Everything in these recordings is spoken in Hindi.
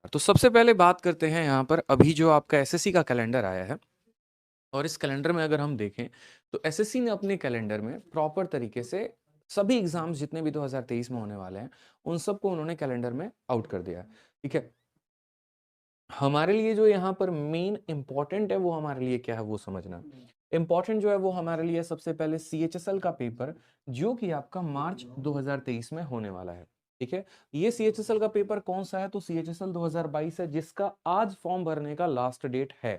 तो सबसे पहले बात करते हैं यहाँ पर अभी जो आपका एसएससी का कैलेंडर आया है और इस कैलेंडर में अगर हम देखें तो एसएससी ने अपने कैलेंडर में प्रॉपर तरीके से सभी एग्जाम्स जितने भी 2023 में होने वाले हैं उन सबको उन्होंने कैलेंडर में आउट कर दिया है। ठीक है, हमारे लिए जो यहाँ पर मेन इंपॉर्टेंट है वो हमारे लिए क्या है वो समझना इंपॉर्टेंट जो है वो हमारे लिए सबसे पहले सीएचएसएल का पेपर जो कि आपका मार्च 2023 में होने वाला है। ठीक है, ये सीएचएसएल का पेपर कौन सा है? तो सीएचएसएल 2022 है जिसका आज फॉर्म भरने का लास्ट डेट है।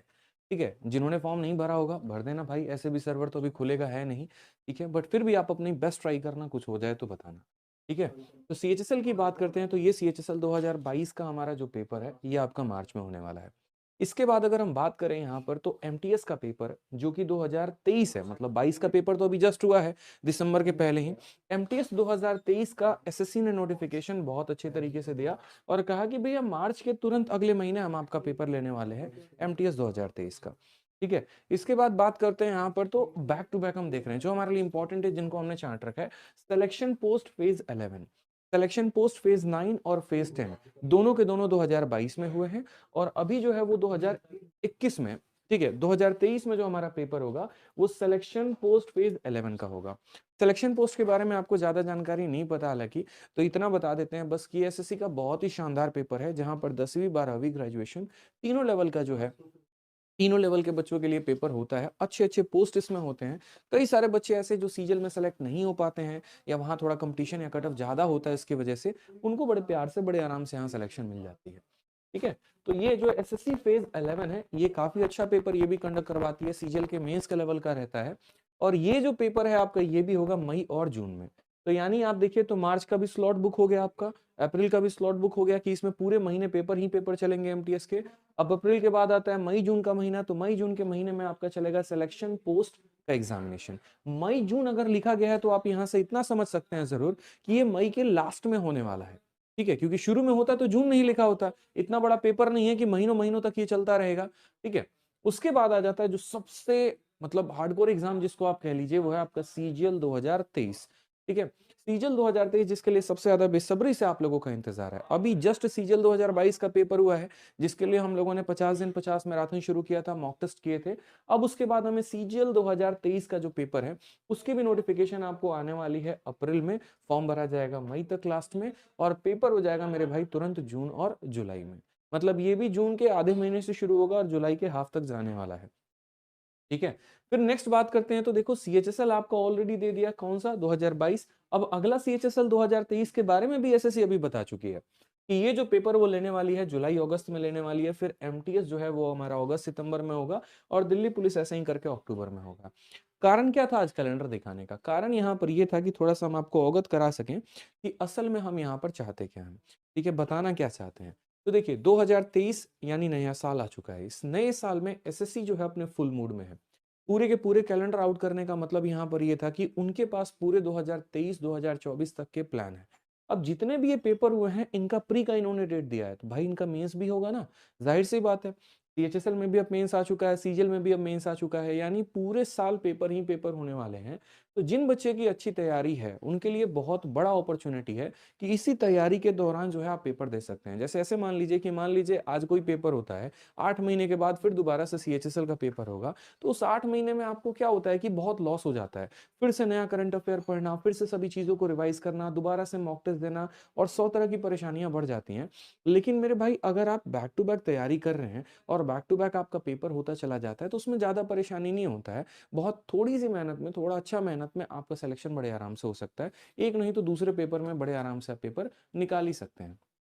ठीक है, जिन्होंने फॉर्म नहीं भरा होगा भर देना भाई, ऐसे भी सर्वर तो अभी खुलेगा है नहीं। ठीक है, बट फिर भी आप अपनी बेस्ट ट्राई करना, कुछ हो जाए तो बताना। ठीक है, तो सीएचएसएल की बात करते हैं तो ये सीएचएसएल 2022 का हमारा जो पेपर है ये आपका मार्च में होने वाला है। इसके बाद अगर हम बात करें यहाँ पर तो एमटीएस का पेपर जो कि 2023 है, मतलब 22 का पेपर तो अभी जस्ट हुआ है दिसंबर के पहले ही। एमटीएस 2023 का एसएससी ने नोटिफिकेशन बहुत अच्छे तरीके से दिया और कहा कि भैया मार्च के तुरंत अगले महीने हम आपका पेपर लेने वाले हैं एमटीएस 2023 का। ठीक है, इसके बाद बात करते हैं यहाँ पर तो बैक टू बैक हम देख रहे हैं जो हमारे लिए इंपॉर्टेंट है जिनको हमने चार्ट रखा है। Selection post phase 11, selection post phase 9 और फेज 10 दोनों के दोनों 2022 में हुए हैं और अभी जो है वो 2021 में। ठीक है, 2023 में जो हमारा पेपर होगा वो सिलेक्शन पोस्ट फेज 11 का होगा। सिलेक्शन पोस्ट के बारे में आपको ज्यादा जानकारी नहीं पता हालांकि, तो इतना बता देते हैं बस कि एसएससी का बहुत ही शानदार पेपर है जहां पर 10वीं 12वीं ग्रेजुएशन तीनों लेवल का जो है, तीनों लेवल के बच्चों के लिए पेपर होता है। अच्छे अच्छे पोस्ट इसमें होते हैं। कई सारे बच्चे ऐसे जो सीजल में सेलेक्ट नहीं हो पाते हैं या वहां थोड़ा कंपटीशन या कट ऑफ ज्यादा होता है इसकी वजह से उनको बड़े प्यार से बड़े आराम से यहाँ सिलेक्शन मिल जाती है। ठीक है, तो ये जो एसएससी फेज 11 है ये काफी अच्छा पेपर ये भी कंडक्ट करवाती है, सीजल के मेंस का लेवल का रहता है। और ये जो पेपर है आपका ये भी होगा मई और जून में। तो यानी आप देखिए तो मार्च का भी स्लॉट बुक हो गया आपका, अप्रैल का भी स्लॉट बुक हो गया कि इसमें पूरे महीने पेपर ही पेपर चलेंगे एमटीएस के। अब अप्रैल के बाद आता है मई जून का महीना, तो मई जून के महीने में आपका चलेगा सिलेक्शन पोस्ट का एग्जामिनेशन। मई जून अगर लिखा गया है तो आप यहां से इतना समझ सकते हैं जरूर कि ये मई के लास्ट में होने वाला है। ठीक है, क्योंकि शुरू में होता तो जून नहीं लिखा होता, इतना बड़ा पेपर नहीं है कि महीनों महीनों तक ये चलता रहेगा। ठीक है, उसके बाद आ जाता है जो सबसे मतलब हार्डकोर एग्जाम जिसको आप कह लीजिए वो है आपका सीजीएल 2023। ठीक है, सीजल 2023 जिसके लिए सबसे ज्यादा बेसब्री से आप लोगों का इंतजार है। अभी जस्ट सीजल 2022 का पेपर हुआ है जिसके लिए हम लोगों ने 50 दिन 50 मैराथन शुरू किया था, मॉक टेस्ट किए थे। अब उसके बाद हमें सीजीएल 2023 का जो पेपर है उसकी भी नोटिफिकेशन आपको आने वाली है अप्रैल में। फॉर्म भरा जाएगा मई तक लास्ट में और पेपर हो जाएगा मेरे भाई तुरंत जून और जुलाई में। मतलब ये भी जून के आधे महीने से शुरू होगा और जुलाई के हाफ तक जाने वाला है। ठीक है, फिर नेक्स्ट बात करते हैं तो देखो सीएचएसएल आपका ऑलरेडी दे दिया कौन सा 2022। अब अगला सीएचएसएल 2023 के बारे में भी एसएससी अभी बता चुकी है कि ये जो पेपर वो लेने वाली है जुलाई अगस्त में लेने वाली है, फिर एमटीएस जो है वो हमारा अगस्त सितंबर में होगा और दिल्ली पुलिस ऐसे ही करके अक्टूबर में होगा। कारण क्या था आज कैलेंडर दिखाने का? कारण यहाँ पर ये था कि थोड़ा सा हम आपको अवगत करा सकें कि असल में हम यहाँ पर चाहते क्या हैं। ठीक है, बताना क्या चाहते हैं। तो देखिए 2023 यानी नया साल आ चुका है, इस नए साल में एसएससी जो है अपने फुल मूड में है। पूरे के पूरे कैलेंडर आउट करने का मतलब यहाँ पर ये था कि उनके पास पूरे 2023-2024 तक के प्लान है। अब जितने भी ये पेपर हुए हैं इनका प्री का इन्होंने डेट दिया है तो भाई इनका मेंस भी होगा ना, जाहिर सी बात है। सीएचएसएल में भी अब मेंस आ चुका है, सीजीएल में भी अब मेंस आ चुका है, यानी पूरे साल पेपर ही पेपर होने वाले हैं। तो जिन बच्चे की अच्छी तैयारी है उनके लिए बहुत बड़ा अपॉर्चुनिटी है कि इसी तैयारी के दौरान जो है आप पेपर दे सकते हैं। जैसे ऐसे मान लीजिए आज कोई पेपर होता है, 8 महीने के बाद फिर दोबारा से सीएचएसएल का पेपर होगा, तो उस 8 महीने में आपको क्या होता है कि बहुत लॉस हो जाता है। फिर से नया करंट अफेयर पढ़ना, फिर से सभी चीजों को रिवाइज करना, दोबारा से मॉक टेस्ट देना और 100 तरह की परेशानियां बढ़ जाती हैं। लेकिन मेरे भाई अगर आप बैक टू बैक तैयारी कर रहे हैं और बैक टू बैक आपका पेपर होता चला जाता है तो उसमें ज्यादा परेशानी नहीं होता है। बहुत थोड़ी सी मेहनत में, थोड़ा अच्छा मेहनत में आपका सिलेक्शन बड़े आराम से हो सकता है। एक नहीं तो दूसरे पेपर में बड़े आराम से आप पेपर निकाल ही सकते हैं।